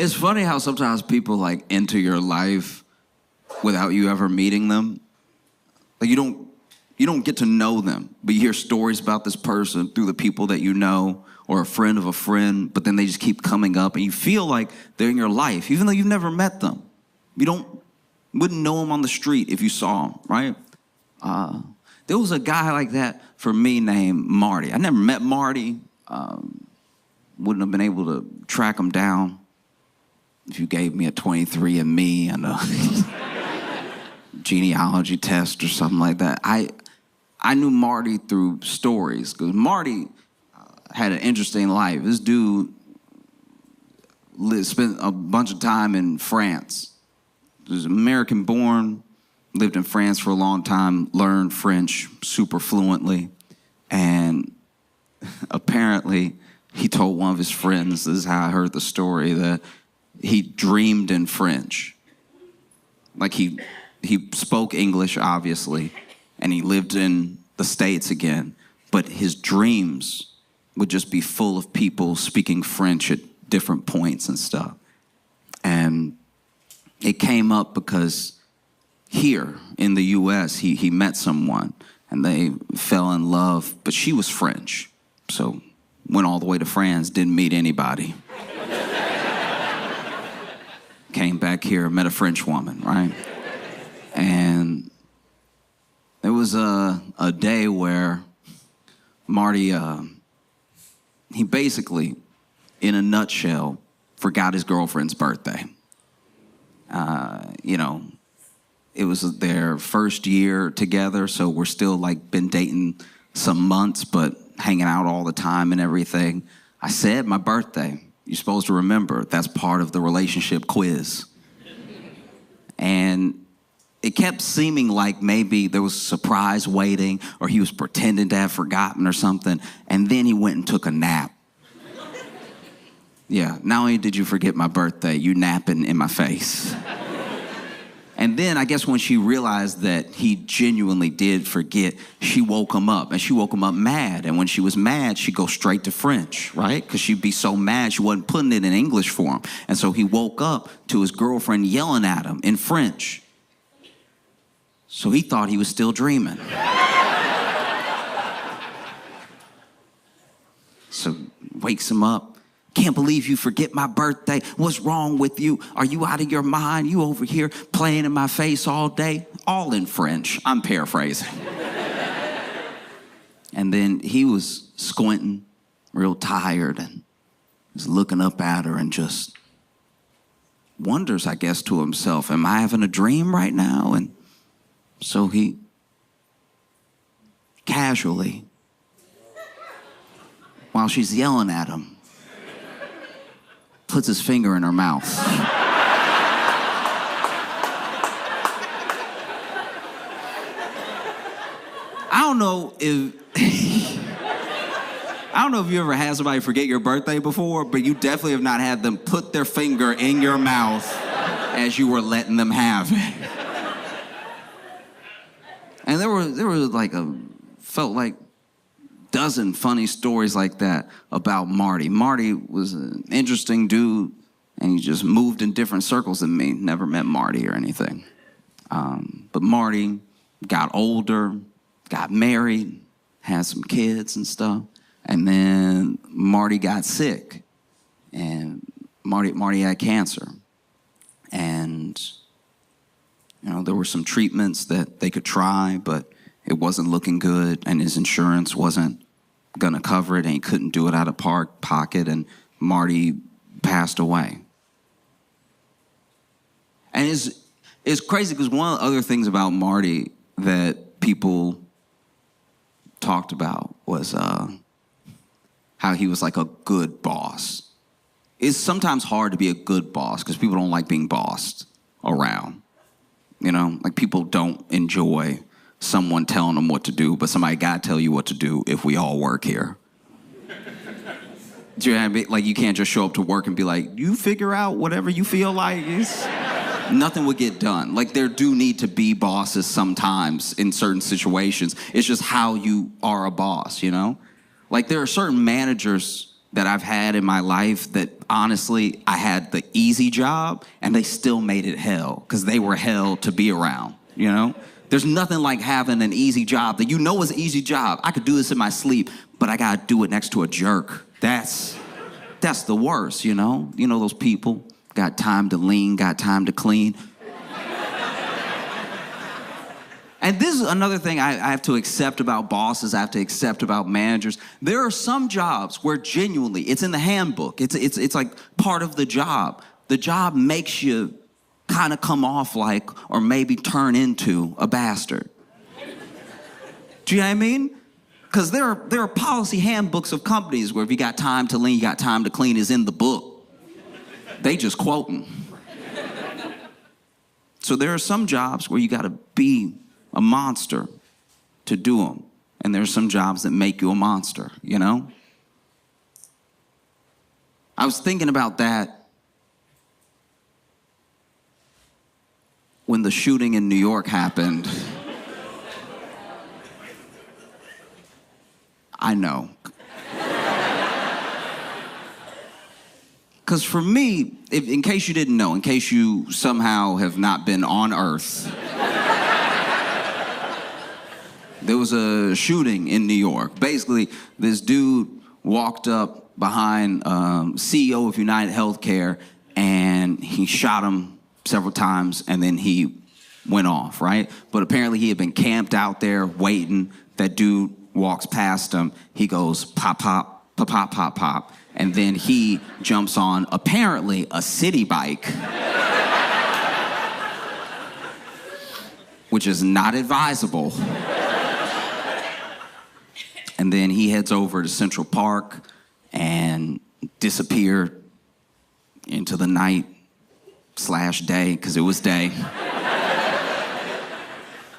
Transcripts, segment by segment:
It's funny how sometimes people like enter your life without you ever meeting them. Like you don't get to know them, but you hear stories about this person through the people that you know or a friend of a friend, but then they just keep coming up and you feel like they're in your life, even though you've never met them. Wouldn't know them on the street if you saw them, right? There was a guy like that for me named Marty. I never met Marty. Wouldn't have been able to track him down if you gave me a 23andMe and a genealogy test or something like that. I knew Marty through stories because Marty had an interesting life. This dude spent a bunch of time in France. He was American born, lived in France for a long time, learned French super fluently, and apparently he told one of his friends, this is how I heard the story, that he dreamed in French. Like he spoke English, obviously, and he lived in the States again, but his dreams would just be full of people speaking French at different points and stuff. And it came up because here in the U.S., he met someone and they fell in love, but she was French. So went all the way to France, didn't meet anybody. Came back here, met a French woman, right? And there was a day where Marty, he basically, in a nutshell, forgot his girlfriend's birthday. It was their first year together, so we're still like been dating some months, but hanging out all the time and everything. I said my birthday. You're supposed to remember. That's part of the relationship quiz. And it kept seeming like maybe there was a surprise waiting or he was pretending to have forgotten or something. And then he went and took a nap. Yeah, not only did you forget my birthday, you napping in my face. And then I guess when she realized that he genuinely did forget, she woke him up. And she woke him up mad. And when she was mad, she'd go straight to French, right? Because she'd be so mad she wasn't putting it in English for him. And so he woke up to his girlfriend yelling at him in French. So he thought he was still dreaming. So wakes him up. Can't believe you forget my birthday. What's wrong with you? Are you out of your mind? You over here playing in my face all day? All in French. I'm paraphrasing. And then he was squinting, real tired, and was looking up at her and just wonders, I guess, to himself, am I having a dream right now? And so he casually, while she's yelling at him, puts his finger in her mouth. I don't know if you ever had somebody forget your birthday before, but you definitely have not had them put their finger in your mouth as you were letting them have it. And there was like felt like dozen funny stories like that about Marty. Marty was an interesting dude, and he just moved in different circles than me. Never met Marty or anything. But Marty got older, got married, had some kids and stuff. And then Marty got sick, and Marty had cancer. And, there were some treatments that they could try, but it wasn't looking good, and his insurance wasn't going to cover it, and he couldn't do it out of pocket, and Marty passed away. And it's crazy because one of the other things about Marty that people talked about was how he was like a good boss. It's sometimes hard to be a good boss because people don't like being bossed around. Like people don't enjoy someone telling them what to do, but somebody got to tell you what to do if we all work here. Do you know what I mean? Like, you can't just show up to work and be like, you figure out whatever you feel like. Nothing would get done. Like, there do need to be bosses sometimes in certain situations. It's just how you are a boss, Like, there are certain managers that I've had in my life that honestly, I had the easy job and they still made it hell because they were hell to be around, you know? There's nothing like having an easy job that you know is an easy job. I could do this in my sleep, but I gotta do it next to a jerk. That's the worst, you know? You know those people, got time to lean, got time to clean. And this is another thing I have to accept about bosses, I have to accept about managers. There are some jobs where genuinely, it's in the handbook, it's like part of the job. The job makes you kind of come off like, or maybe turn into a bastard. Do you know what I mean? Because there are policy handbooks of companies where if you got time to lean, you got time to clean is in the book. They just quoting. So there are some jobs where you got to be a monster to do them. And there's some jobs that make you a monster, you know? I was thinking about that when the shooting in New York happened. I know. Because for me, in case you didn't know, in case you somehow have not been on Earth, there was a shooting in New York. Basically, this dude walked up behind CEO of United Healthcare and he shot him several times and then he went off, right? But apparently he had been camped out there waiting. That dude walks past him. He goes pop, pop, pop, pop, pop, pop. And then he jumps on apparently a city bike, which is not advisable. And then he heads over to Central Park and disappeared into the night/day, because it was day.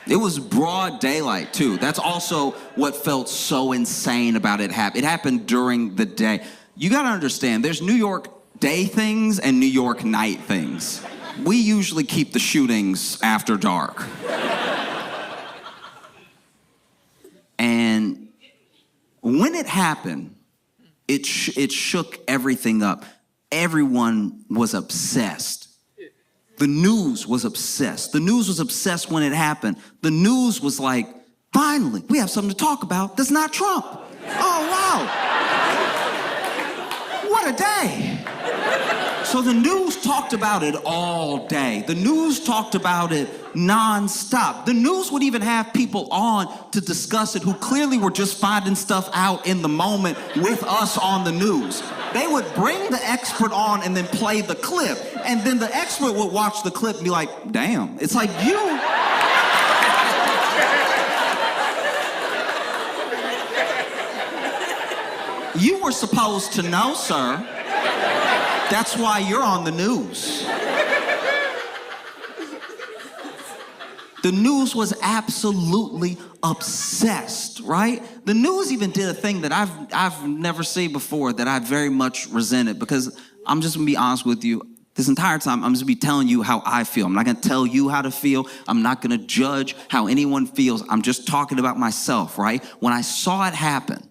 It was broad daylight, too. That's also what felt so insane about it happening. It happened during the day. You gotta understand, there's New York day things and New York night things. We usually keep the shootings after dark. And when it happened, it shook everything up. Everyone was obsessed. The news was obsessed. The news was obsessed when it happened. The news was like, finally, we have something to talk about that's not Trump. Oh, wow. What a day. So the news talked about it all day. The news talked about it nonstop. The news would even have people on to discuss it who clearly were just finding stuff out in the moment with us on the news. They would bring the expert on and then play the clip. And then the expert would watch the clip and be like, damn, it's like you were supposed to know, sir. That's why you're on the news. The news was absolutely obsessed, right? The news even did a thing that I've never seen before that I very much resented, because I'm just gonna be honest with you. This entire time, I'm just gonna be telling you how I feel. I'm not gonna tell you how to feel. I'm not gonna judge how anyone feels. I'm just talking about myself, right? When I saw it happen,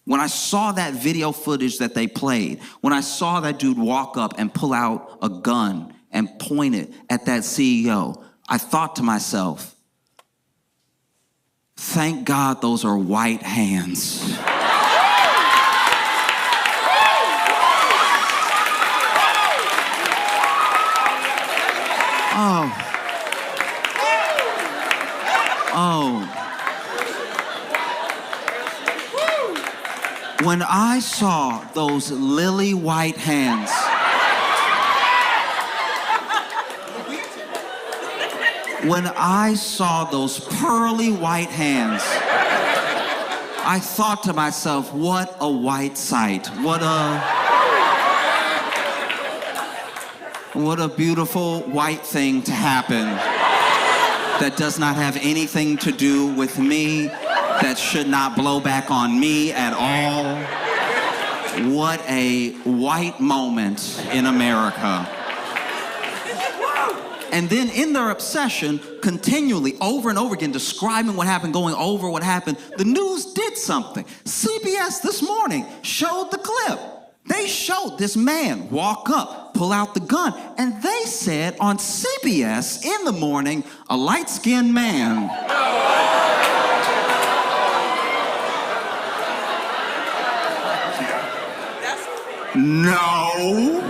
when I saw that video footage that they played, when I saw that dude walk up and pull out a gun and point it at that CEO, I thought to myself, thank God those are white hands. When I saw those lily white hands, when I saw those pearly white hands, I thought to myself, what a white sight. What a beautiful white thing to happen that does not have anything to do with me, that should not blow back on me at all. What a white moment in America. And then in their obsession, continually, over and over again, describing what happened, going over what happened, the news did something. CBS this morning showed the clip. They showed this man walk up, pull out the gun, and they said on CBS in the morning, a light-skinned man. No.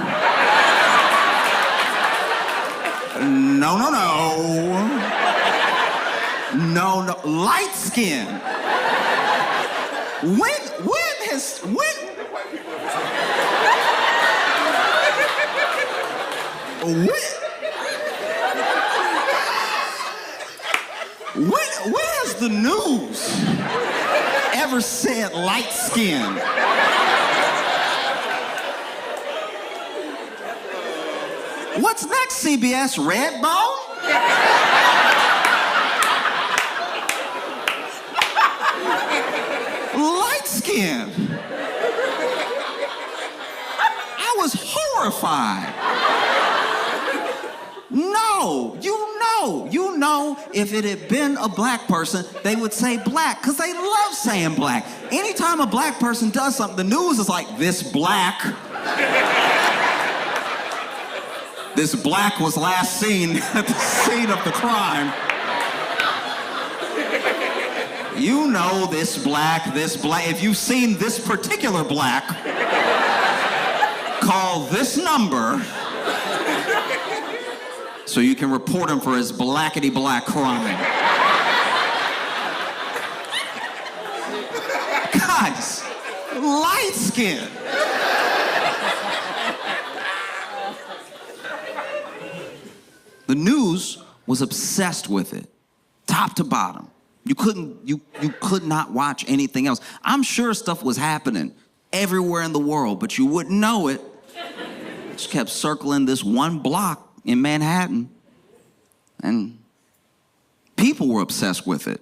No, light skin. When has the news ever said light skin? What's next, CBS? Red bone? Light skin. I was horrified. No, you know, if it had been a black person, they would say black, because they love saying black. Anytime a black person does something, the news is like, this black. This black was last seen at the scene of the crime. You know this black. If you've seen this particular black, call this number so you can report him for his blackety-black crime. Guys, light skin. The news was obsessed with it, top to bottom. You could not watch anything else. I'm sure stuff was happening everywhere in the world, but you wouldn't know it. It just kept circling this one block in Manhattan, and people were obsessed with it.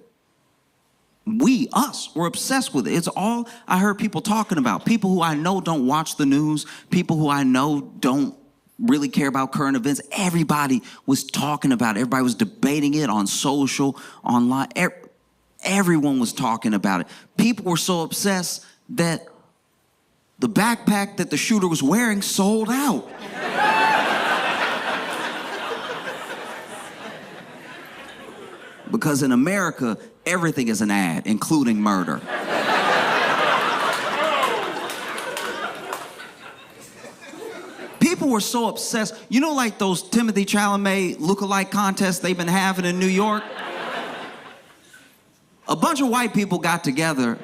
Us, were obsessed with it. It's all I heard people talking about. People who I know don't watch the news, people who I know don't really care about current events. Everybody was talking about it. Everybody was debating it on social, online. Everyone was talking about it. People were so obsessed that the backpack that the shooter was wearing sold out. Because in America, everything is an ad, including murder. People were so obsessed. You know, like those Timothy Chalamet lookalike contests they've been having in New York? A bunch of white people got together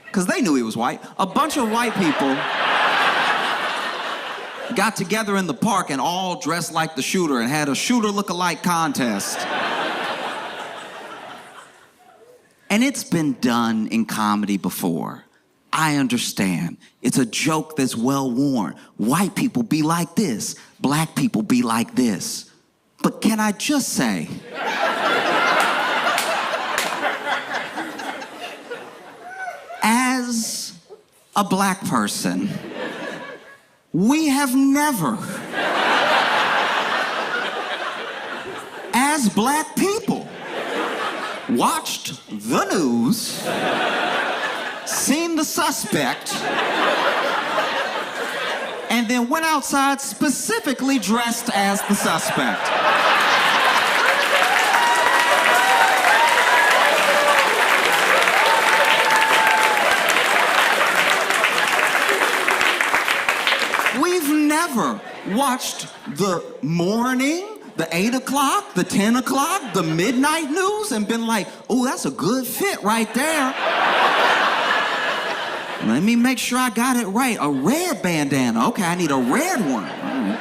because they knew he was white. A bunch of white people got together in the park and all dressed like the shooter and had a shooter lookalike contest. And it's been done in comedy before. I understand. It's a joke that's well worn. White people be like this. Black people be like this. But can I just say, as a black person, we have never, as black people, watched the news, seen the suspect, and then went outside specifically dressed as the suspect. We've never watched the morning, the 8 o'clock, the 10 o'clock, the midnight news and been like, oh, that's a good fit right there. Let me make sure I got it right. A red bandana. Okay, I need a red one. Right.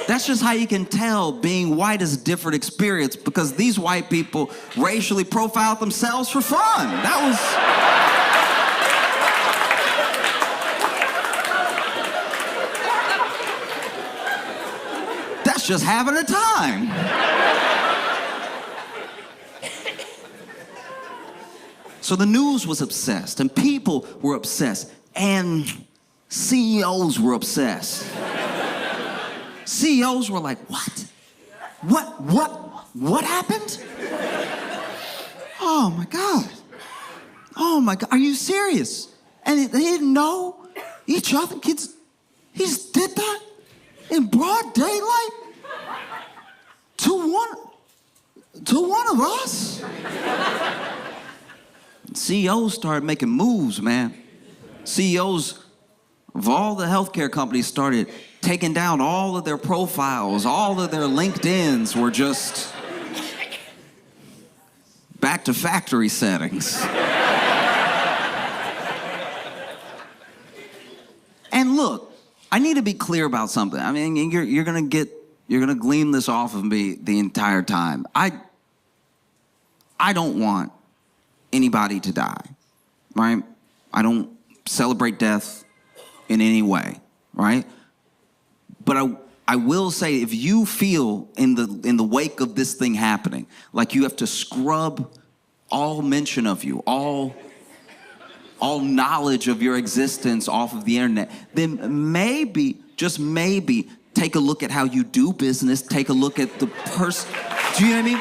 That's just how you can tell being white is a different experience, because these white people racially profiled themselves for fun. That's just having a time. So the news was obsessed, and people were obsessed, and CEOs were obsessed. CEOs were like, what? What happened? Oh my God. Oh my God, are you serious? And they didn't know each other. Kids, he just did that in broad daylight to one of us. CEOs started making moves, man. CEOs of all the healthcare companies started taking down all of their profiles. All of their LinkedIns were just back to factory settings. And look, I need to be clear about something. I mean, you're gonna glean this off of me the entire time. I don't want anybody to die, right? I don't celebrate death in any way, right? But I will say, if you feel in the wake of this thing happening, like you have to scrub all mention of you, all knowledge of your existence off of the internet, then maybe, just maybe, take a look at how you do business, take a look at the person. Do you know what I mean?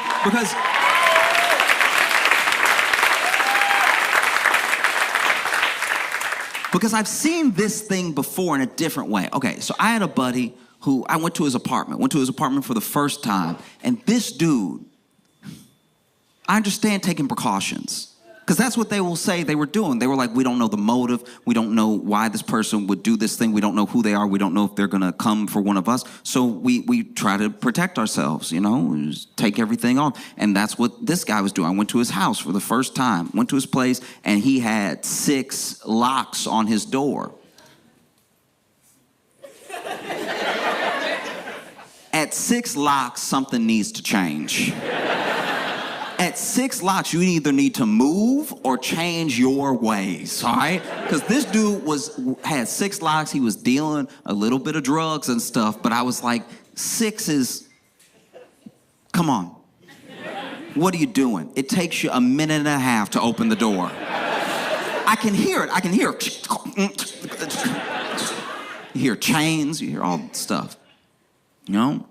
Because I've seen this thing before in a different way. Okay, so I had a buddy who, I went to his apartment for the first time, and this dude, I understand taking precautions, because that's what they will say they were doing. They were like, we don't know the motive, we don't know why this person would do this thing, we don't know who they are, we don't know if they're gonna come for one of us, so we try to protect ourselves, you know, we just take everything off. And that's what this guy was doing. I went to his house for the first time, went to his place, and he had 6 locks on his door. At 6 locks, something needs to change. At 6 locks, you either need to move or change your ways, all right? Because this dude had 6 locks. He was dealing a little bit of drugs and stuff, but I was like, 6 is, come on. What are you doing? It takes you a minute and a half to open the door. I can hear it. You hear chains, you hear all that stuff. You know?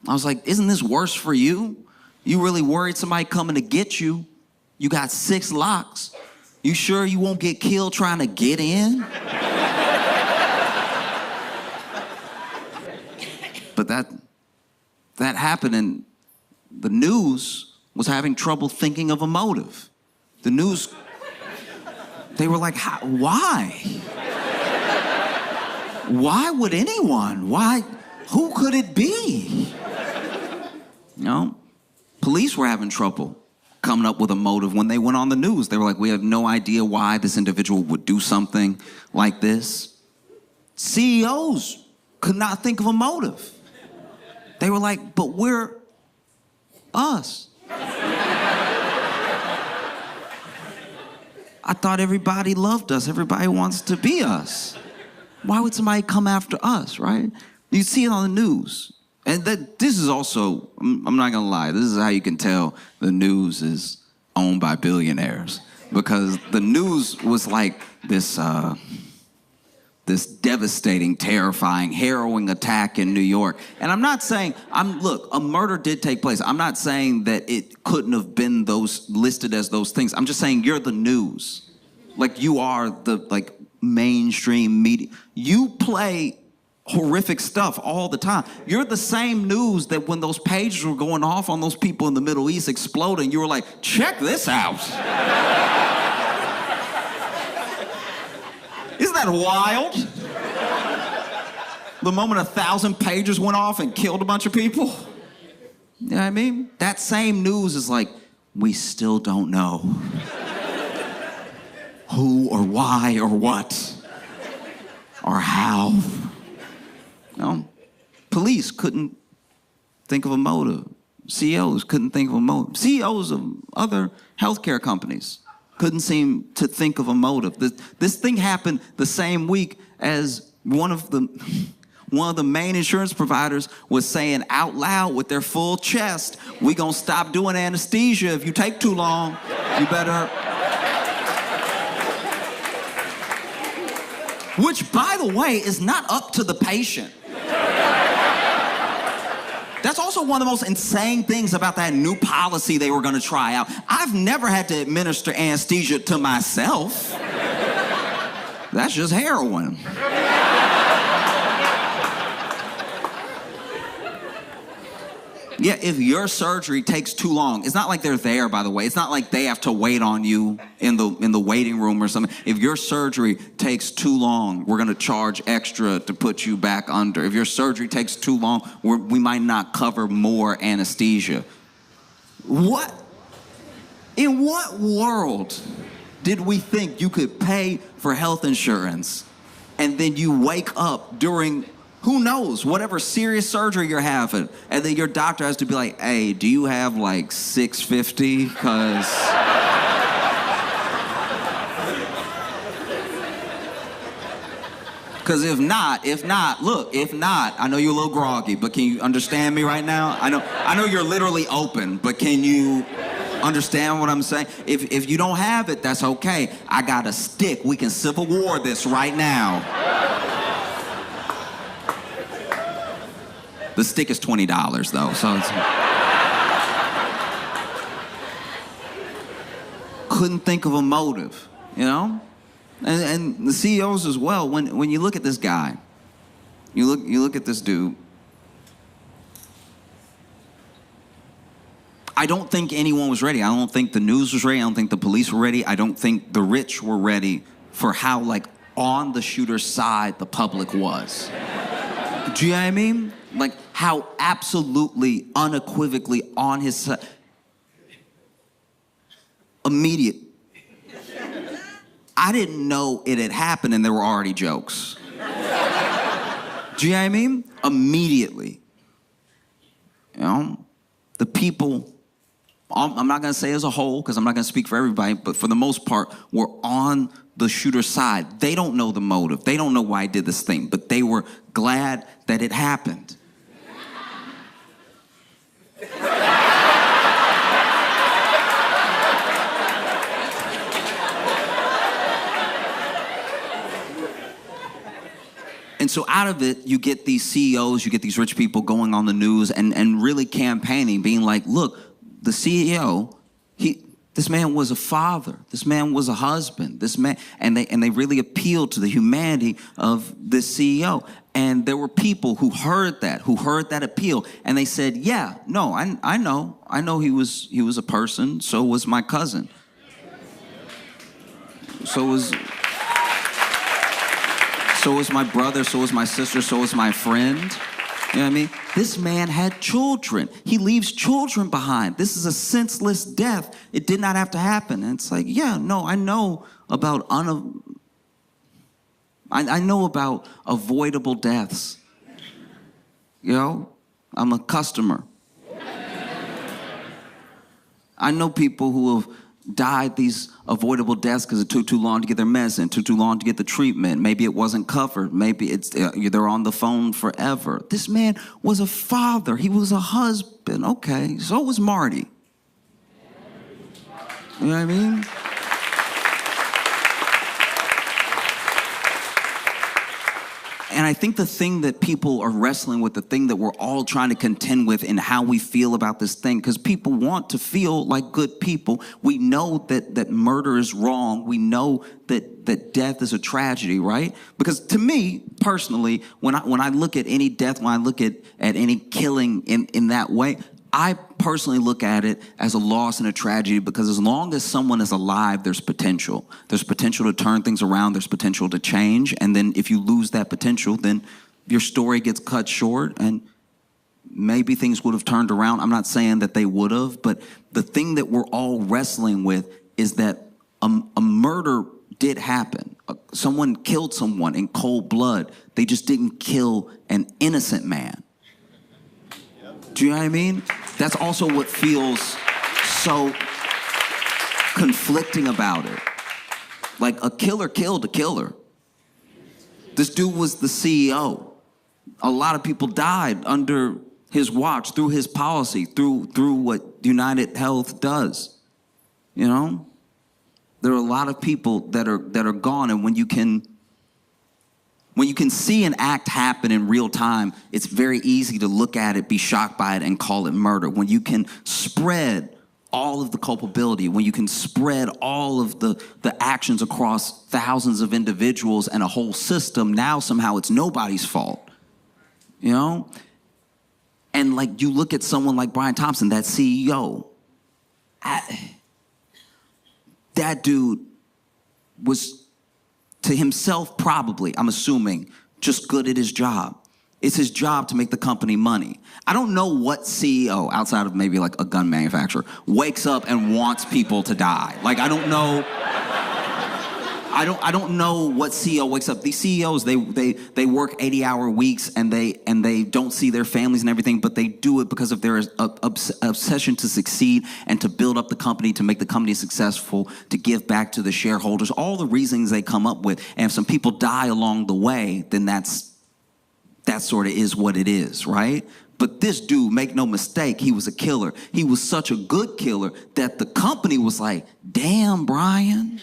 I was like, isn't this worse for you? You really worried somebody coming to get you? You got 6 locks. You sure you won't get killed trying to get in? But that happened, and the news was having trouble thinking of a motive. The news, they were like, why? Why would anyone? Why? Who could it be? You know? Police were having trouble coming up with a motive when they went on the news. They were like, we have no idea why this individual would do something like this. CEOs could not think of a motive. They were like, but we're us. I thought everybody loved us. Everybody wants to be us. Why would somebody come after us, right? You see it on the news. And this is also, I'm not gonna lie, this is how you can tell the news is owned by billionaires. Because the news was like this devastating, terrifying, harrowing attack in New York. And I'm not saying, look, a murder did take place. I'm not saying that it couldn't have been those listed as those things. I'm just saying you're the news. Like, you are the mainstream media. You play horrific stuff all the time. You're the same news that when those pages were going off on those people in the Middle East exploding, you were like, check this out. Isn't that wild? The moment 1,000 pages went off and killed a bunch of people. You know what I mean? That same news is like, we still don't know who or why or what or how. No, police couldn't think of a motive. CEOs couldn't think of a motive. CEOs of other healthcare companies couldn't seem to think of a motive. This thing happened the same week as one of the main insurance providers was saying out loud with their full chest, we gonna stop doing anesthesia if you take too long. You better. Which, by the way, is not up to the patient. That's also one of the most insane things about that new policy they were going to try out. I've never had to administer anesthesia to myself. That's just heroin. Yeah, if your surgery takes too long, it's not like they're there, by the way. It's not like they have to wait on you in the waiting room or something. If your surgery takes too long, we're going to charge extra to put you back under. If your surgery takes too long, we might not cover more anesthesia. What? In what world did we think you could pay for health insurance and then you wake up during, who knows, whatever serious surgery you're having, and then your doctor has to be like, hey, do you have like $650? Because if not, I know you're a little groggy, but can you understand me right now? I know you're literally open, but can you understand what I'm saying? If you don't have it, that's okay. I got a stick. We can Civil War this right now. The stick is $20 though, so it's... Couldn't think of a motive, you know? And the CEOs as well, when you look at this guy, you look at this dude, I don't think anyone was ready. I don't think the news was ready. I don't think the police were ready. I don't think the rich were ready for how, like, on the shooter's side the public was. Do you know what I mean? Like, how absolutely, unequivocally on his side. Immediate. I didn't know it had happened and there were already jokes. Do you know what I mean? Immediately. You know? The people, I'm not going to say as a whole, because I'm not going to speak for everybody, but for the most part, were on the shooter's side. They don't know the motive. They don't know why he did this thing, but they were glad that it happened. And so out of it, you get these CEOs, you get these rich people going on the news and really campaigning, being like, look, the CEO, this man was a father, this man was a husband, this man, and they really appealed to the humanity of this CEO. And there were people who heard that appeal, and they said, yeah, no, I know he was a person, so was my cousin. So was my brother, so was my sister, so was my friend. You know what I mean? This man had children. He leaves children behind. This is a senseless death. It did not have to happen. And it's like, yeah, no, I know about I know about avoidable deaths. You know? I'm a customer. I know people who have died these avoidable deaths because it took too long to get their medicine, took too long to get the treatment. Maybe it wasn't covered. Maybe they're on the phone forever. This man was a father. He was a husband. Okay, so was Marty. You know what I mean? And I think the thing that people are wrestling with, the thing that we're all trying to contend with in how we feel about this thing, because people want to feel like good people. We know that murder is wrong. We know that death is a tragedy, right? Because to me, personally, when I look at any death, when I look at any killing in that way, I personally look at it as a loss and a tragedy, because as long as someone is alive, there's potential. There's potential to turn things around. There's potential to change. And then if you lose that potential, then your story gets cut short and maybe things would have turned around. I'm not saying that they would have, but the thing that we're all wrestling with is that a murder did happen. Someone killed someone in cold blood. They just didn't kill an innocent man. Do you know what I mean? That's also what feels so conflicting about it. Like, a killer killed a killer. This dude was the CEO. A lot of people died under his watch, through his policy, through what United Health does. You know? There are a lot of people that are gone, and when you can When you can see an act happen in real time, it's very easy to look at it, be shocked by it, and call it murder. When you can spread all of the culpability, when you can spread all of the actions across thousands of individuals and a whole system, now somehow it's nobody's fault, you know? And like you look at someone like Brian Thompson, that CEO, that dude was to himself probably, I'm assuming, just good at his job. It's his job to make the company money. I don't know what CEO, outside of maybe like a gun manufacturer, wakes up and wants people to die. Like, I don't know. I don't know what CEO wakes up. These CEOs, they work 80-hour weeks and they don't see their families and everything, but they do it because of their obsession to succeed and to build up the company, to make the company successful, to give back to the shareholders, all the reasons they come up with. And if some people die along the way, then that sort of is what it is, right? But this dude, make no mistake, he was a killer. He was such a good killer that the company was like, damn, Brian.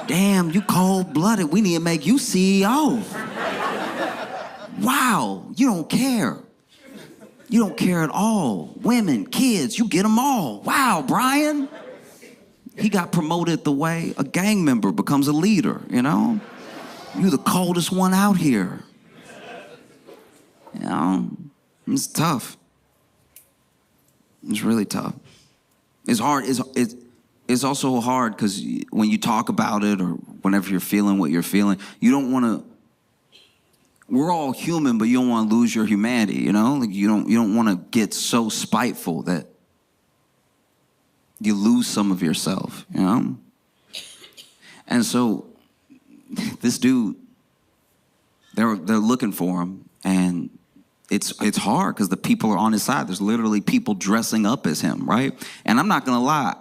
Damn, you cold-blooded. We need to make you CEO. Wow, you don't care. You don't care at all. Women, kids, you get them all. Wow, Brian. He got promoted the way a gang member becomes a leader, you know? You're the coldest one out here. You know? It's tough. It's really tough. It's hard. It's also hard because when you talk about it or whenever you're feeling what you're feeling, you don't want to. We're all human, but you don't want to lose your humanity. You know, like you don't want to get so spiteful that you lose some of yourself. You know, and so this dude, they're looking for him, and it's hard because the people are on his side. There's literally people dressing up as him, right? And I'm not gonna lie,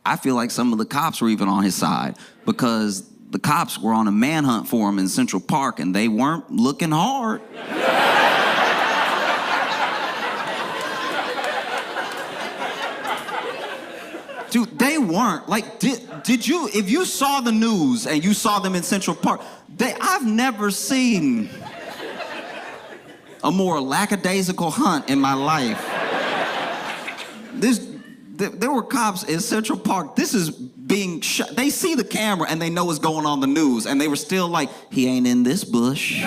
I feel like some of the cops were even on his side because the cops were on a manhunt for him in Central Park and they weren't looking hard. Dude, they weren't. Like, did you, if you saw the news and you saw them in Central Park, I've never seen a more lackadaisical hunt in my life. There were cops in Central Park. This is being shot. They see the camera and they know what's going on the news. And they were still like, he ain't in this bush.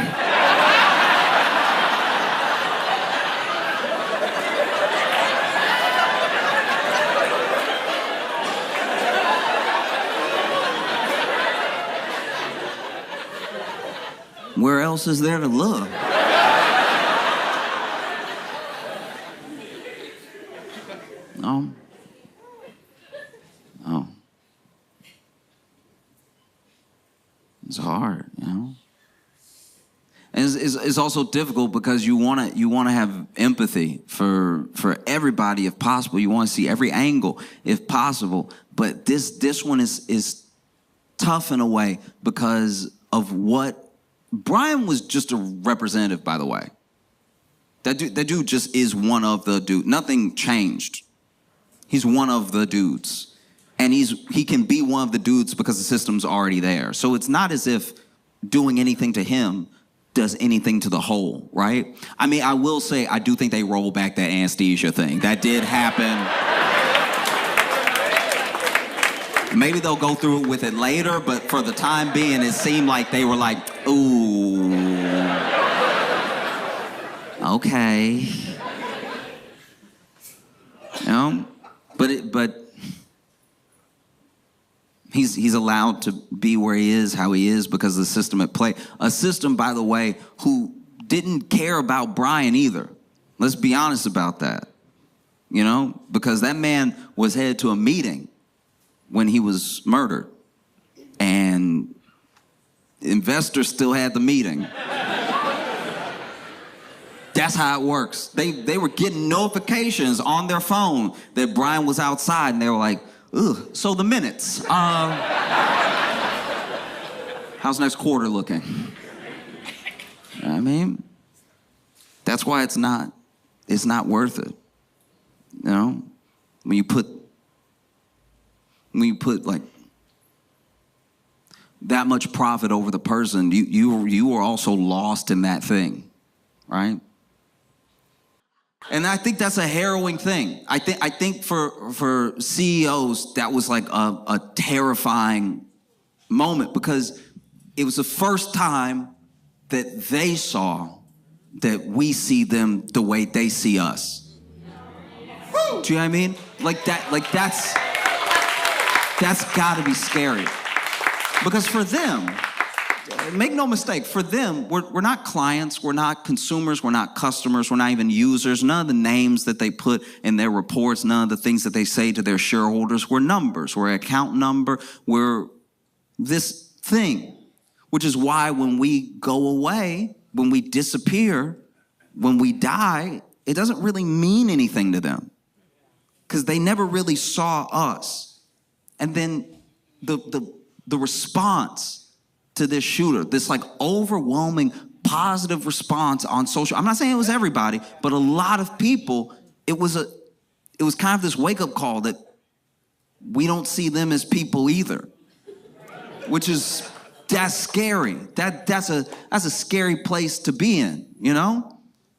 Where else is there to look? No. Oh. It's hard, you know? And it's also difficult because you want to have empathy for everybody if possible. You want to see every angle if possible. But this one is tough in a way because of what Brian was just a representative, by the way. That dude just is one of the dudes. Nothing changed. He's one of the dudes. And he can be one of the dudes because the system's already there. So it's not as if doing anything to him does anything to the whole, right? I mean, I will say, I do think they rolled back that anesthesia thing. That did happen. Maybe they'll go through with it later, but for the time being, it seemed like they were like, ooh, okay. You know? But he's allowed to be where he is, how he is, because of the system at play. A system, by the way, who didn't care about Brian either. Let's be honest about that. You know? Because that man was headed to a meeting when he was murdered. And investors still had the meeting. That's how it works. They were getting notifications on their phone that Brian was outside, and they were like, ugh, so the minutes. How's next quarter looking? I mean, that's why it's not worth it. You know? When you put like that much profit over the person, you were also lost in that thing, right? And I think that's a harrowing thing. I think for CEOs, that was like a terrifying moment, because it was the first time that they saw that we see them the way they see us. Do you know what I mean? That's gotta be scary. Because for them, make no mistake, for them, we're not clients, we're not consumers, we're not customers, we're not even users. None of the names that they put in their reports, none of the things that they say to their shareholders, we're numbers, we're an account number, we're this thing. Which is why when we go away, when we disappear, when we die, it doesn't really mean anything to them, because they never really saw us. And then the response to this shooter, this like overwhelming positive response on social. I'm not saying it was everybody, but a lot of people, it was kind of this wake-up call that we don't see them as people either, that's scary. That's a scary place to be in, you know?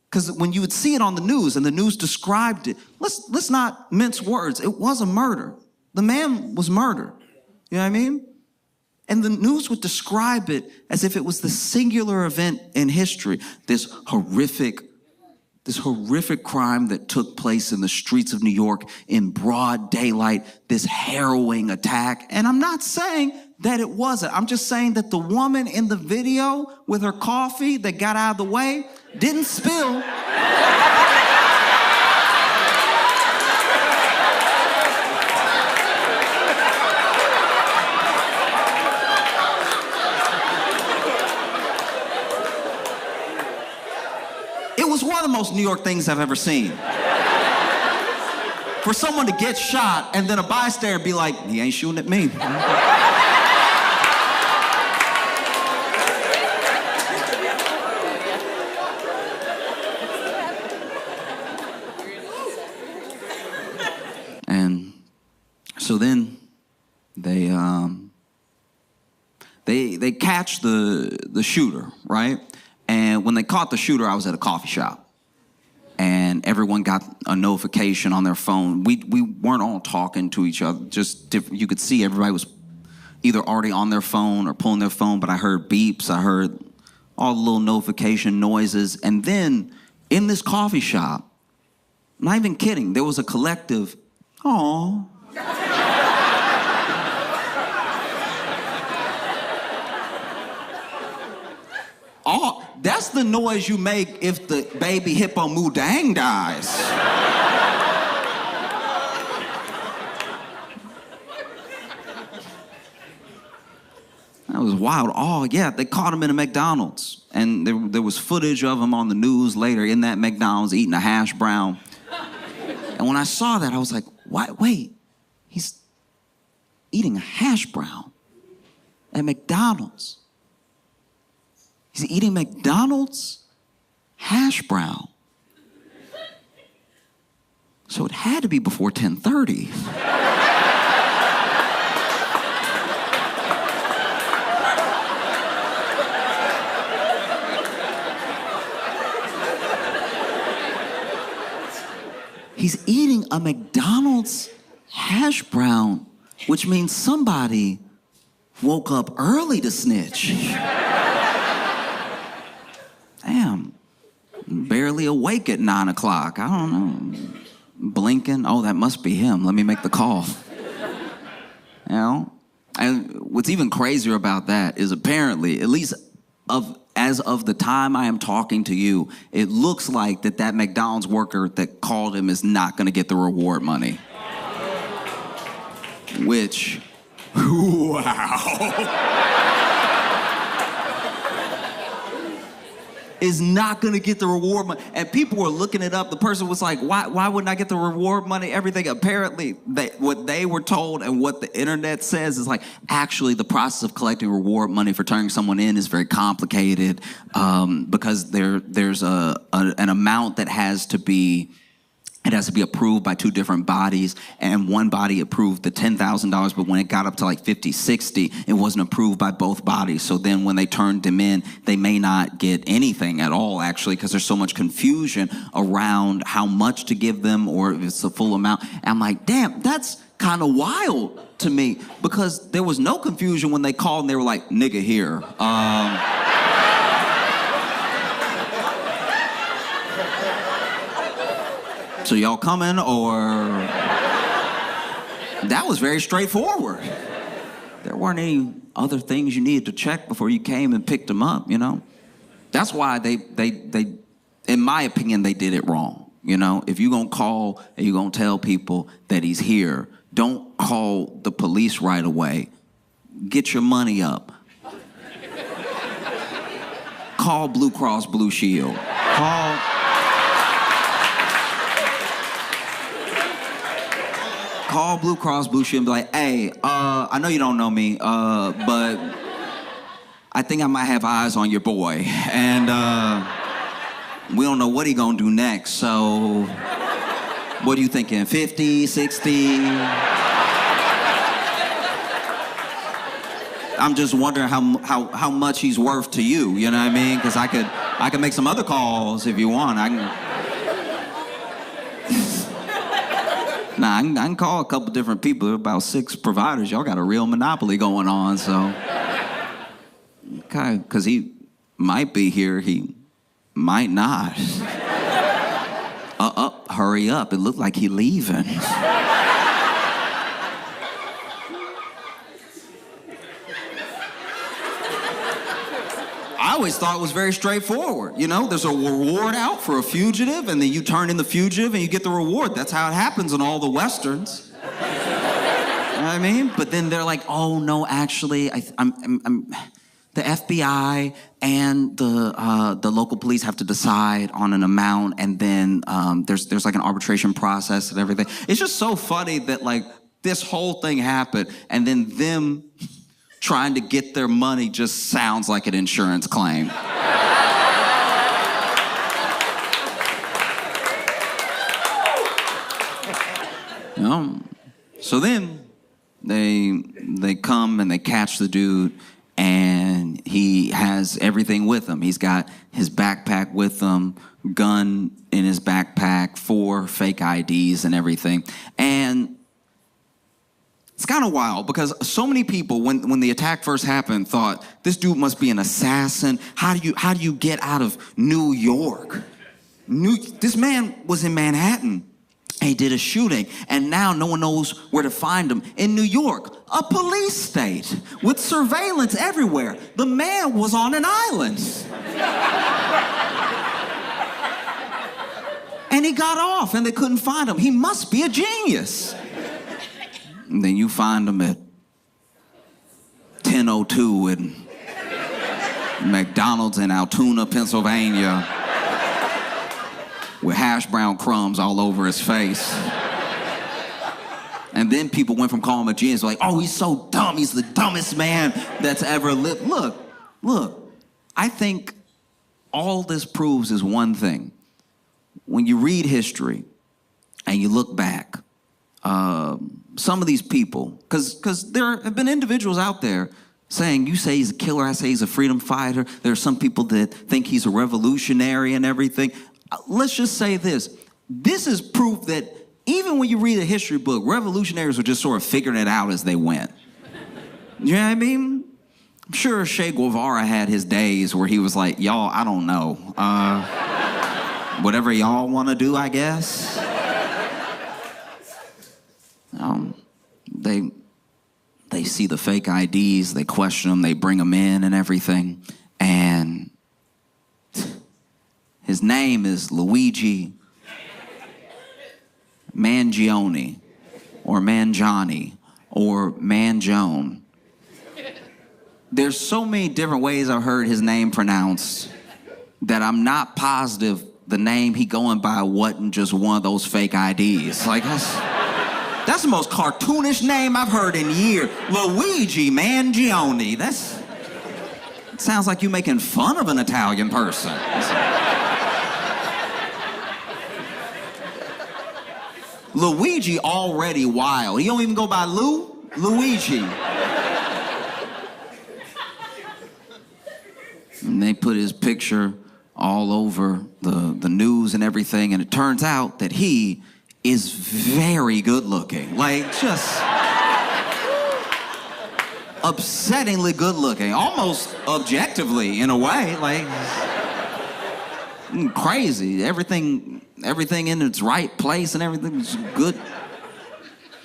Because when you would see it on the news and the news described it, let's not mince words. It was a murder. The man was murdered. You know what I mean? And the news would describe it as if it was the singular event in history, this horrific crime that took place in the streets of New York in broad daylight, this harrowing attack. And I'm not saying that it wasn't. I'm just saying that the woman in the video with her coffee that got out of the way didn't spill. It was one of the most New York things I've ever seen. For someone to get shot and then a bystander be like, he ain't shooting at me. And so then they catch the shooter, right? And when they caught the shooter, I was at a coffee shop. And everyone got a notification on their phone. We weren't all talking to each other. Just different. You could see everybody was either already on their phone or pulling their phone, but I heard beeps. I heard all the little notification noises. And then in this coffee shop, I'm not even kidding, there was a collective, "Aw." Oh, that's the noise you make if the baby hippo Mudang dies. That was wild. Oh, yeah, they caught him in a McDonald's. And there was footage of him on the news later in that McDonald's eating a hash brown. And when I saw that, I was like, wait, he's eating a hash brown at McDonald's. He's eating McDonald's hash brown. So it had to be before 10:30. He's eating a McDonald's hash brown, which means somebody woke up early to snitch. Damn, barely awake at 9 o'clock. I don't know. Blinking. Oh, that must be him. Let me make the call. You know? And what's even crazier about that is apparently, at least as of the time I am talking to you, it looks like that McDonald's worker that called him is not going to get the reward money. Which, wow. Is not going to get the reward money. And people were looking it up. The person was like, why wouldn't I get the reward money? Everything. Apparently, what they were told and what the internet says is like, actually, the process of collecting reward money for turning someone in is very complicated because there's an amount that has to be It has to be approved by 2 different bodies, and one body approved the $10,000, but when it got up to like 50, 60, it wasn't approved by both bodies. So then when they turned them in, they may not get anything at all, actually, because there's so much confusion around how much to give them or if it's the full amount. And I'm like, damn, that's kind of wild to me, because there was no confusion when they called and they were like, nigga here. So y'all coming, or? That was very straightforward. There weren't any other things you needed to check before you came and picked them up, you know? That's why they in my opinion, they did it wrong, you know? If you're gonna call and you're gonna tell people that he's here, don't call the police right away. Get your money up. Call Blue Cross Blue Shield. Call Blue Cross Blue Shield and be like, hey, I know you don't know me, but I think I might have eyes on your boy. And we don't know what he gonna do next, so what are you thinking, 50, 60? I'm just wondering how much he's worth to you, you know what I mean? Because I could make some other calls if you want. I can call a couple different people. There are about 6 providers. Y'all got a real monopoly going on, so. Okay, because he might be here, he might not. Hurry up, it looked like he leaving. I always thought it was very straightforward. You know, there's a reward out for a fugitive, and then you turn in the fugitive and you get the reward. That's how it happens in all the Westerns. You know what I mean? But then they're like, oh, no, actually, the FBI and the local police have to decide on an amount, and then there's like an arbitration process and everything. It's just so funny that, like, this whole thing happened, and then them trying to get their money just sounds like an insurance claim. You know? So then they come and they catch the dude, and he has everything with him. He's got his backpack with him, gun in his backpack, 4 fake IDs and everything. And it's kind of wild because so many people, when the attack first happened, thought this dude must be an assassin. How do you get out of New York? This man was in Manhattan. He did a shooting, and now no one knows where to find him. In New York, a police state with surveillance everywhere. The man was on an island. And he got off, and they couldn't find him. He must be a genius. And then you find him at 10:02 in McDonald's in Altoona, Pennsylvania, with hash brown crumbs all over his face. And then people went from calling him a genius, like, oh, he's so dumb. He's the dumbest man that's ever lived. Look, I think all this proves is one thing. When you read history and you look back, some of these people, because there have been individuals out there saying, you say he's a killer, I say he's a freedom fighter. There are some people that think he's a revolutionary and everything. Let's just say this. This is proof that even when you read a history book, revolutionaries were just sort of figuring it out as they went. You know what I mean? I'm sure Che Guevara had his days where he was like, y'all, I don't know. Whatever y'all want to do, I guess. They see the fake IDs, they question them, they bring them in and everything. And his name is Luigi Mangione, or Mangione, or Mangione. There's so many different ways I've heard his name pronounced that I'm not positive the name he going by wasn't just one of those fake IDs. Like, that's the most cartoonish name I've heard in years. Luigi Mangione. It sounds like you making fun of an Italian person. Luigi already wild. He don't even go by Luigi. And they put his picture all over the news and everything, and it turns out that he is very good looking. Like, just upsettingly good looking, almost objectively in a way. Like, crazy. Everything in its right place and everything's good.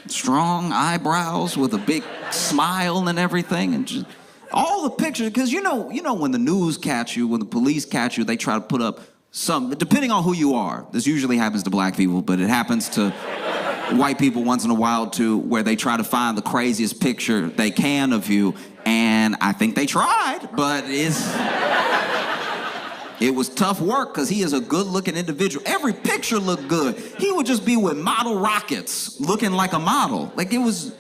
Strong eyebrows with a big smile and everything, and just all the pictures. Because you know when the news catch you, when the police catch you, they try to put up some, depending on who you are. This usually happens to black people, but it happens to white people once in a while too, where they try to find the craziest picture they can of you. And I think they tried, but it was tough work because he is a good-looking individual. Every picture looked good. He would just be with model rockets, looking like a model. Like, it was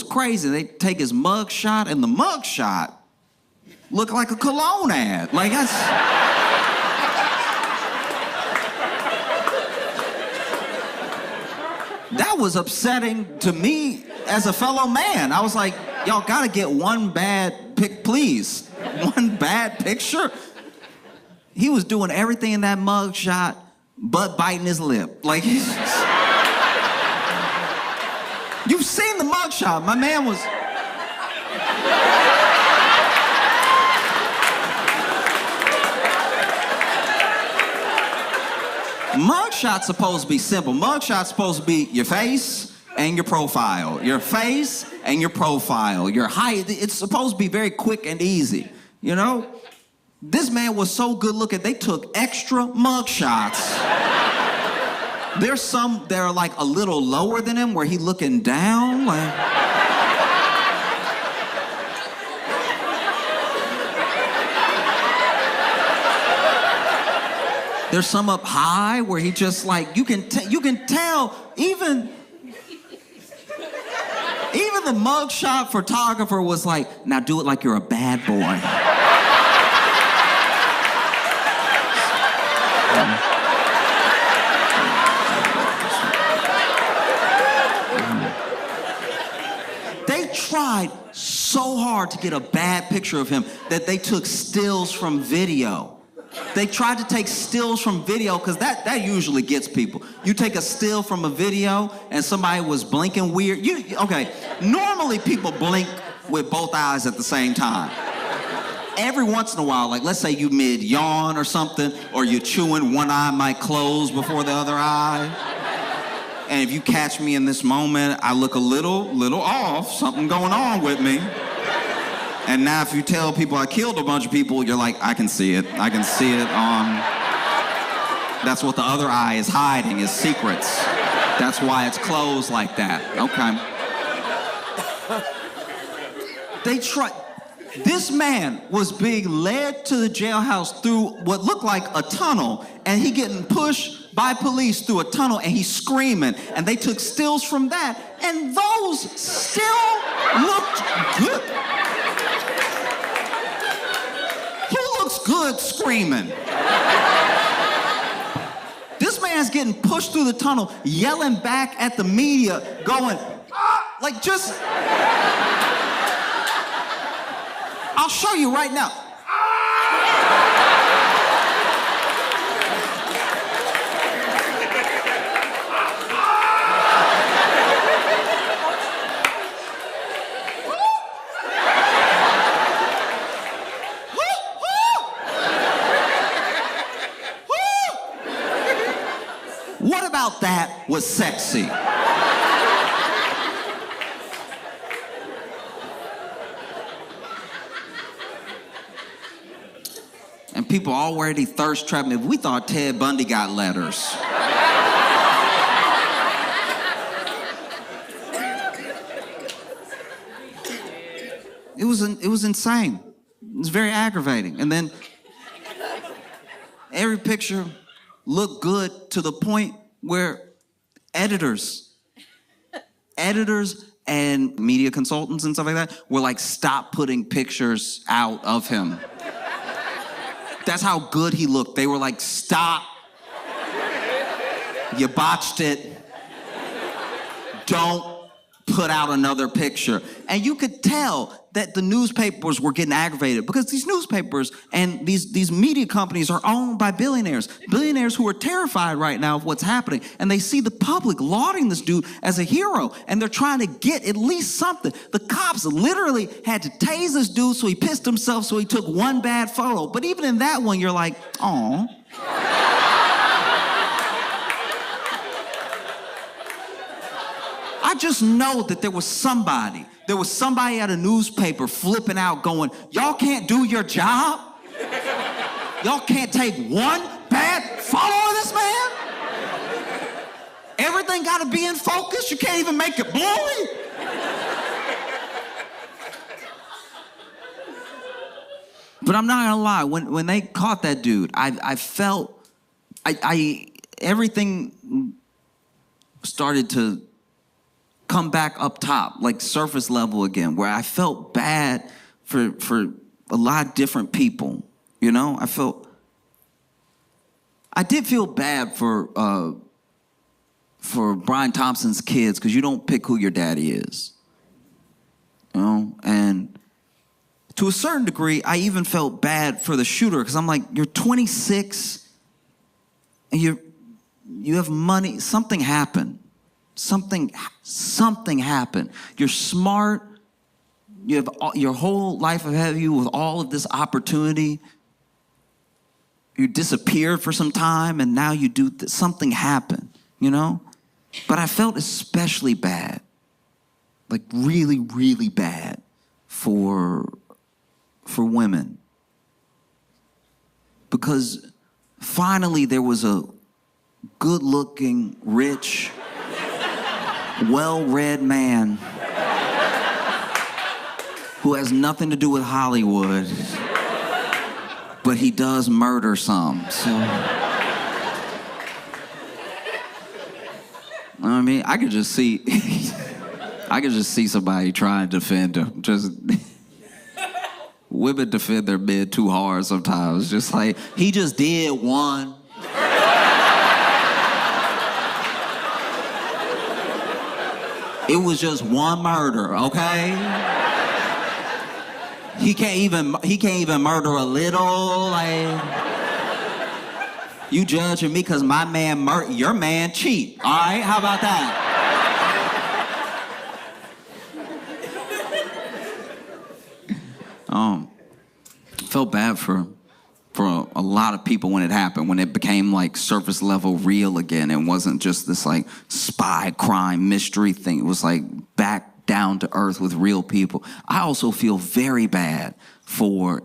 crazy. They take his mug shot, and the mug shot looked like a cologne ad. Like, that was upsetting to me as a fellow man. I was like, y'all gotta get one bad pic, please. One bad picture. He was doing everything in that mug shot but biting his lip. Like, you've seen the mug shot. My man was... Mugshot's supposed to be simple. Mugshot's supposed to be your face and your profile. Your face and your profile. Your height. It's supposed to be very quick and easy, you know? This man was so good looking, they took extra mugshots. There's some that are like a little lower than him, where he looking down, like... There's some up high where he just like, you can tell, even the mugshot photographer was like, now do it like you're a bad boy. They tried so hard to get a bad picture of him that they took stills from video. They tried to take stills from video because that usually gets people. You take a still from a video and somebody was blinking weird. Okay, normally people blink with both eyes at the same time. Every once in a while, like let's say you mid-yawn or something, or you're chewing, one eye might close before the other eye. And if you catch me in this moment, I look a little off, something going on with me. And now if you tell people I killed a bunch of people, you're like, I can see it. I can see it on... That's what the other eye is hiding, is secrets. That's why it's closed like that. Okay. They tried... This man was being led to the jailhouse through what looked like a tunnel, and he getting pushed by police through a tunnel, and he's screaming. And they took stills from that, and those still looked good. Good screaming. This man's getting pushed through the tunnel, yelling back at the media, going, ah, like just... I'll show you right now. What about that was sexy? And people already thirst trapping me. We thought Ted Bundy got letters. It was insane. It was very aggravating. And then every picture looked good to the point where editors and media consultants and stuff like that were like, stop putting pictures out of him. That's how good he looked. They were like, stop. You botched it. don't put out another picture. And you could tell that the newspapers were getting aggravated because these newspapers and these media companies are owned by billionaires who are terrified right now of what's happening. And they see the public lauding this dude as a hero, and they're trying to get at least something. The cops literally had to tase this dude, so he pissed himself, so he took one bad photo. But even in that one, you're like, aw. I just know that there was somebody at a newspaper flipping out going, y'all can't do your job? Y'all can't take one bad photo of this man? Everything gotta be in focus? You can't even make it blurry? But I'm not gonna lie, when they caught that dude, I felt, everything started to come back up top, like surface level again, where I felt bad for a lot of different people, you know? I did feel bad for Brian Thompson's kids, because you don't pick who your daddy is, you know? And to a certain degree, I even felt bad for the shooter, because I'm like, you're 26, and you have money, something happened. Something happened. You're smart. You have your whole life ahead of you with all of this opportunity. You disappeared for some time, and now you do something happened, you know? But I felt especially bad, like really, really bad for women. Because finally there was a good-looking, rich, well-read man who has nothing to do with Hollywood, but he does murder some. So, you know what I mean? I could just see somebody trying to defend him. Just women defend their men too hard sometimes. Just like, he just did one. It was just one murder, okay? He can't even murder a little, like. You judging me because my man your man cheat, all right? How about that? Felt bad for a lot of people when it happened, when it became like surface level real again. It wasn't just this like spy crime mystery thing. It was like back down to earth with real people. I also feel very bad for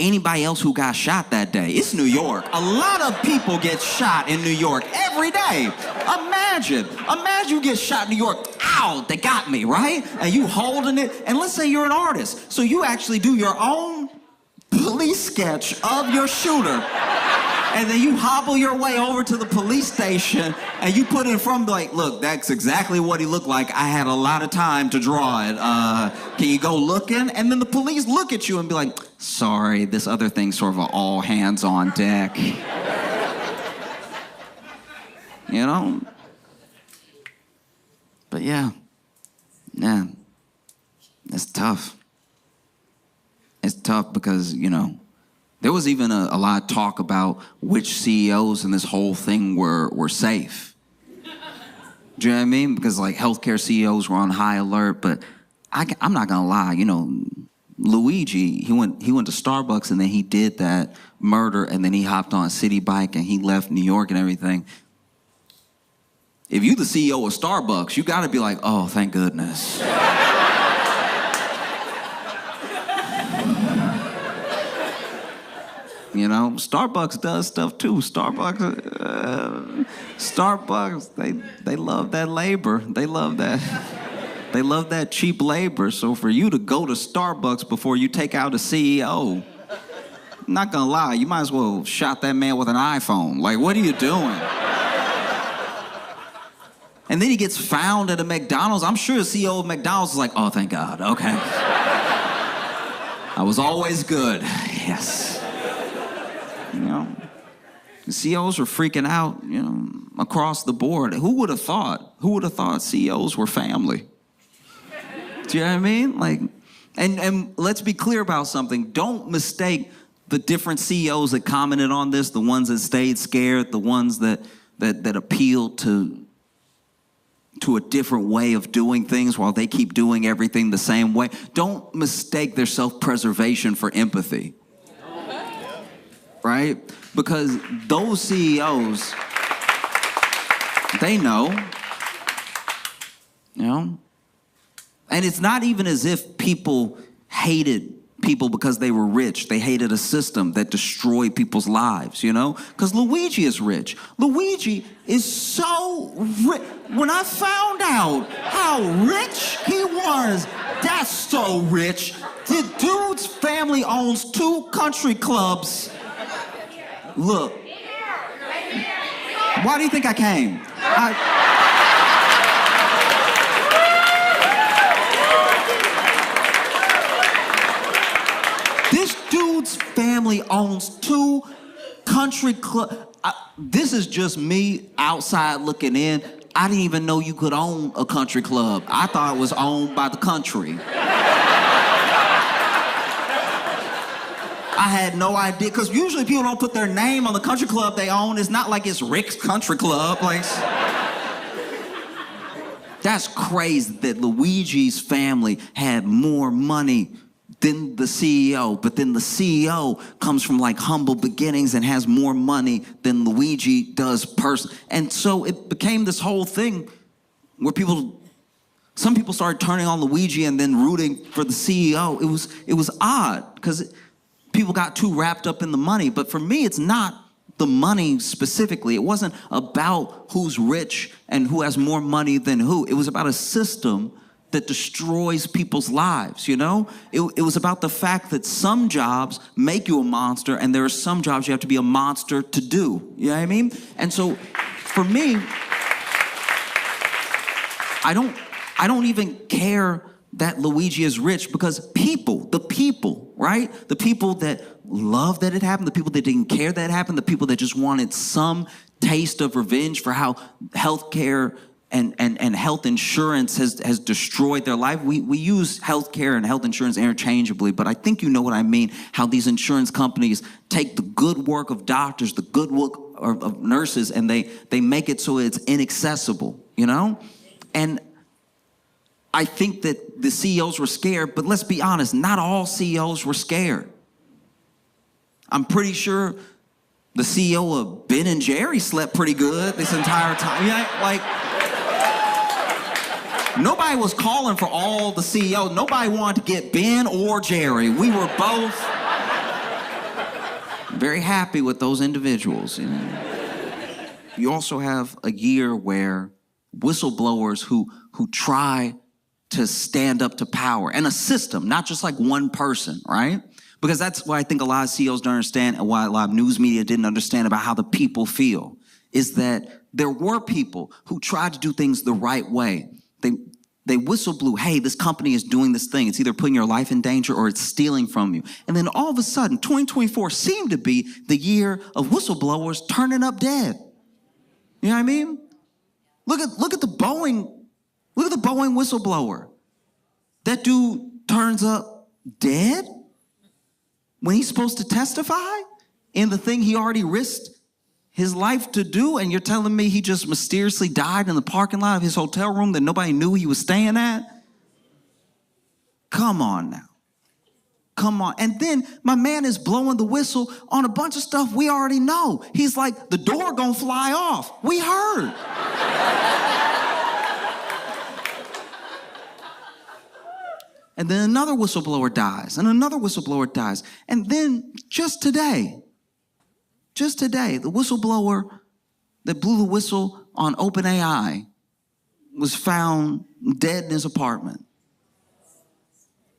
anybody else who got shot that day. It's New York. A lot of people get shot in New York every day. Imagine you get shot in New York. Ow, they got me, right? And you holding it. And let's say you're an artist. So you actually do your own police sketch of your shooter. And then you hobble your way over to the police station and you put it in front, like, look, that's exactly what he looked like. I had a lot of time to draw it. Can you go looking? And then the police look at you and be like, sorry, this other thing's sort of an all hands on deck. You know? But yeah, it's tough. It's tough because, you know, there was even a lot of talk about which CEOs in this whole thing were safe. Do you know what I mean? Because like healthcare CEOs were on high alert, but I'm not gonna lie, you know, Luigi, he went to Starbucks and then he did that murder and then he hopped on a city bike and he left New York and everything. If you the CEO of Starbucks, you gotta be like, oh, thank goodness. You know, Starbucks does stuff too. Starbucks, they love that labor. They love that cheap labor. So for you to go to Starbucks before you take out a CEO, I'm not gonna lie, you might as well shot that man with an iPhone. Like, what are you doing? And then he gets found at a McDonald's. I'm sure the CEO of McDonald's is like, oh, thank God, okay. I was always good, yes. You know, The CEOs were freaking out, across the board. Who would have thought? Who would have thought CEOs were family? Do you know what I mean? Like, and let's be clear about something. Don't mistake the different CEOs that commented on this, the ones that stayed scared, the ones that appealed to a different way of doing things while they keep doing everything the same way. Don't mistake their self-preservation for empathy. Right? Because those CEOs, they know. And it's not even as if people hated people because they were rich. They hated a system that destroyed people's lives, Because Luigi is rich. Luigi is so rich. When I found out how rich he was, that's so rich. The dude's family owns 2 country clubs. Look. Why do you think I came? This dude's family owns 2 country clubs. This is just me outside looking in. I didn't even know you could own a country club. I thought it was owned by the country. I had no idea, because usually people don't put their name on the country club they own. It's not like it's Rick's Country Club. Like, that's crazy that Luigi's family had more money than the CEO, but then the CEO comes from like humble beginnings and has more money than Luigi does personally. And so it became this whole thing where some people started turning on Luigi and then rooting for the CEO. It was odd because people got too wrapped up in the money. But for me, it's not the money specifically. It wasn't about who's rich and who has more money than who. It was about a system that destroys people's lives, It was about the fact that some jobs make you a monster and there are some jobs you have to be a monster to do. You know what I mean? And so for me, I don't even care that Luigi is rich, because the people, right? The people that love that it happened, the people that didn't care that it happened, the people that just wanted some taste of revenge for how healthcare and health insurance has destroyed their life. We use healthcare and health insurance interchangeably, but I think you know what I mean, how these insurance companies take the good work of doctors, the good work of nurses, and they make it so it's inaccessible, And I think that the CEOs were scared, but let's be honest, not all CEOs were scared. I'm pretty sure the CEO of Ben & Jerry slept pretty good this entire time. Nobody was calling for all the CEOs. Nobody wanted to get Ben or Jerry. We were both very happy with those individuals. You also have a year where whistleblowers who try to stand up to power and a system, not just like one person, right? Because that's why I think a lot of CEOs don't understand, and why a lot of news media didn't understand about how the people feel, is that there were people who tried to do things the right way. They whistle blew, hey, this company is doing this thing. It's either putting your life in danger or it's stealing from you. And then all of a sudden, 2024 seemed to be the year of whistleblowers turning up dead. You know what I mean? Look at the Boeing whistleblower. That dude turns up dead when he's supposed to testify in the thing he already risked his life to do, and you're telling me he just mysteriously died in the parking lot of his hotel room that nobody knew he was staying at? Come on now. Come on. And then my man is blowing the whistle on a bunch of stuff we already know. He's like, the door gonna fly off. We heard. And then another whistleblower dies, and another whistleblower dies. And then just today, the whistleblower that blew the whistle on OpenAI was found dead in his apartment.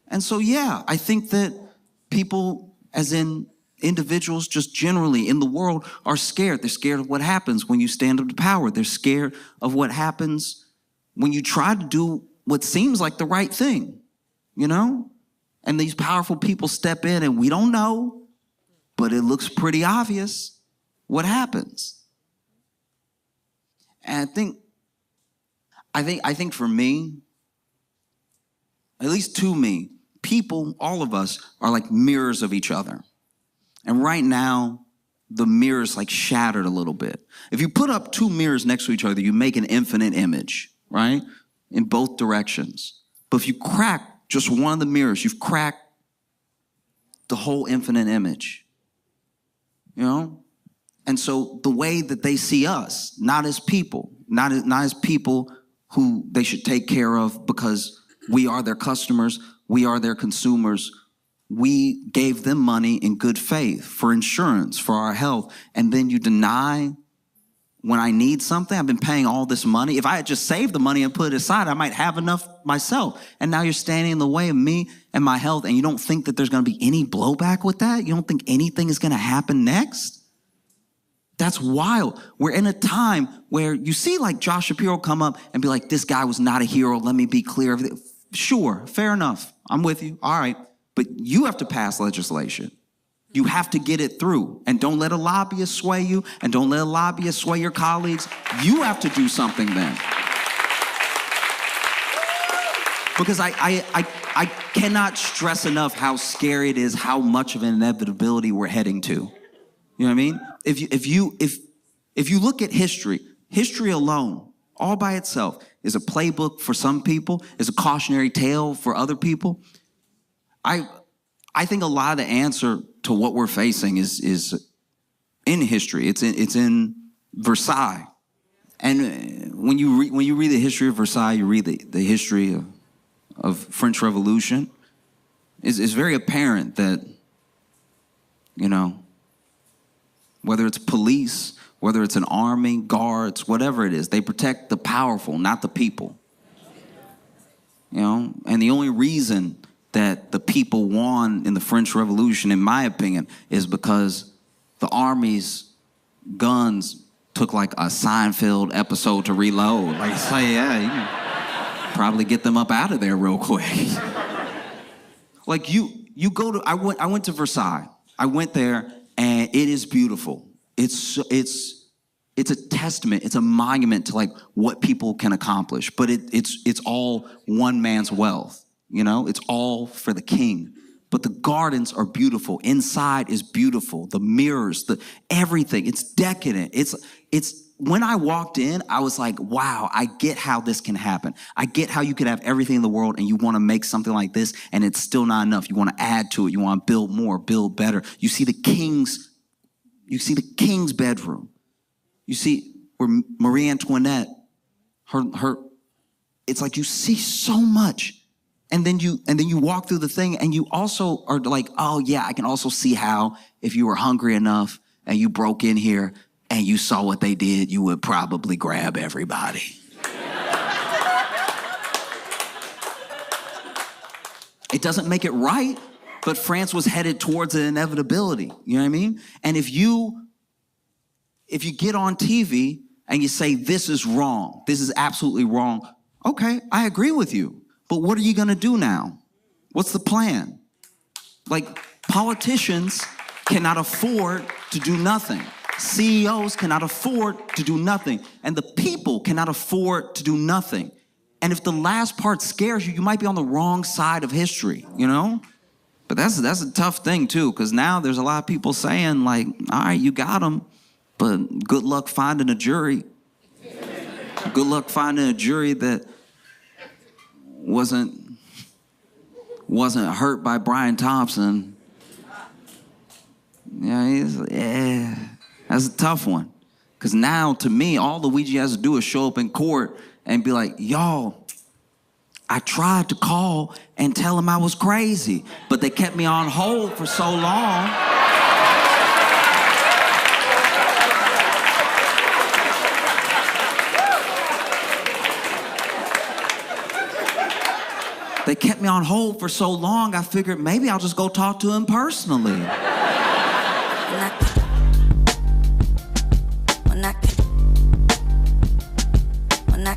And so, yeah, I think that people, as in individuals just generally in the world, are scared. They're scared of what happens when you stand up to power. They're scared of what happens when you try to do what seems like the right thing, And these powerful people step in, and we don't know, but it looks pretty obvious what happens. And I think for me, at least to me, people, all of us, are like mirrors of each other. And right now, the mirror's like shattered a little bit. If you put up two mirrors next to each other, you make an infinite image, right? In both directions. But if you crack just one of the mirrors, you've cracked the whole infinite image, you know? And so the way that they see us, not as people, not as people who they should take care of because we are their customers, we are their consumers. We gave them money in good faith for insurance, for our health, and then you deny when I need something. I've been paying all this money. If I had just saved the money and put it aside, I might have enough myself. And now you're standing in the way of me and my health, and you don't think that there's going to be any blowback with that? You don't think anything is going to happen next? That's wild. We're in a time where you see like Josh Shapiro come up and be like, this guy was not a hero. Let me be clear. Sure, fair enough. I'm with you. All right. But you have to pass legislation. You have to get it through. And don't let a lobbyist sway you. And don't let a lobbyist sway your colleagues. You have to do something then. Because I cannot stress enough how scary it is, how much of an inevitability we're heading to. You know what I mean? If you look at history alone, all by itself, is a playbook for some people, is a cautionary tale for other people. I think a lot of the answer to what we're facing is in history. It's in Versailles. And when you read the history of Versailles, you read the history of French Revolution, it's very apparent that, you know, whether it's police, whether it's an army, guards, whatever it is, they protect the powerful, not the people. You know, and the only reason that the people won in the French Revolution, in my opinion, is because the army's guns took like a Seinfeld episode to reload. Like, say, yeah, you can probably get them up out of there real quick. Like you go to, I went to Versailles. I went there, and it is beautiful. It's a testament. It's a monument to like what people can accomplish. But it's all one man's wealth. You know, it's all for the king. But the gardens are beautiful. Inside is beautiful. The mirrors, everything. It's decadent. It's when I walked in, I was like, wow, I get how this can happen. I get how you could have everything in the world and you want to make something like this and it's still not enough. You want to add to it. You want to build more, build better. You see the king's bedroom. You see where Marie Antoinette, her, it's like you see so much. And then you walk through the thing and you also are like, oh yeah, I can also see how if you were hungry enough and you broke in here and you saw what they did, you would probably grab everybody. It doesn't make it right, but France was headed towards an inevitability. You know what I mean? And if you get on TV and you say, this is wrong, this is absolutely wrong, okay, I agree with you. But what are you going to do now? What's the plan? Like, politicians cannot afford to do nothing. CEOs cannot afford to do nothing. And the people cannot afford to do nothing. And if the last part scares you, you might be on the wrong side of history, you know? But that's a tough thing, too, because now there's a lot of people saying, like, all right, you got them, but good luck finding a jury. Good luck finding a jury that wasn't hurt by Brian Thompson. Yeah, that's a tough one. Because now, to me, all Luigi has to do is show up in court and be like, y'all, I tried to call and tell him I was crazy, but they kept me on hold for so long. They kept me on hold for so long, I figured maybe I'll just go talk to him personally. When I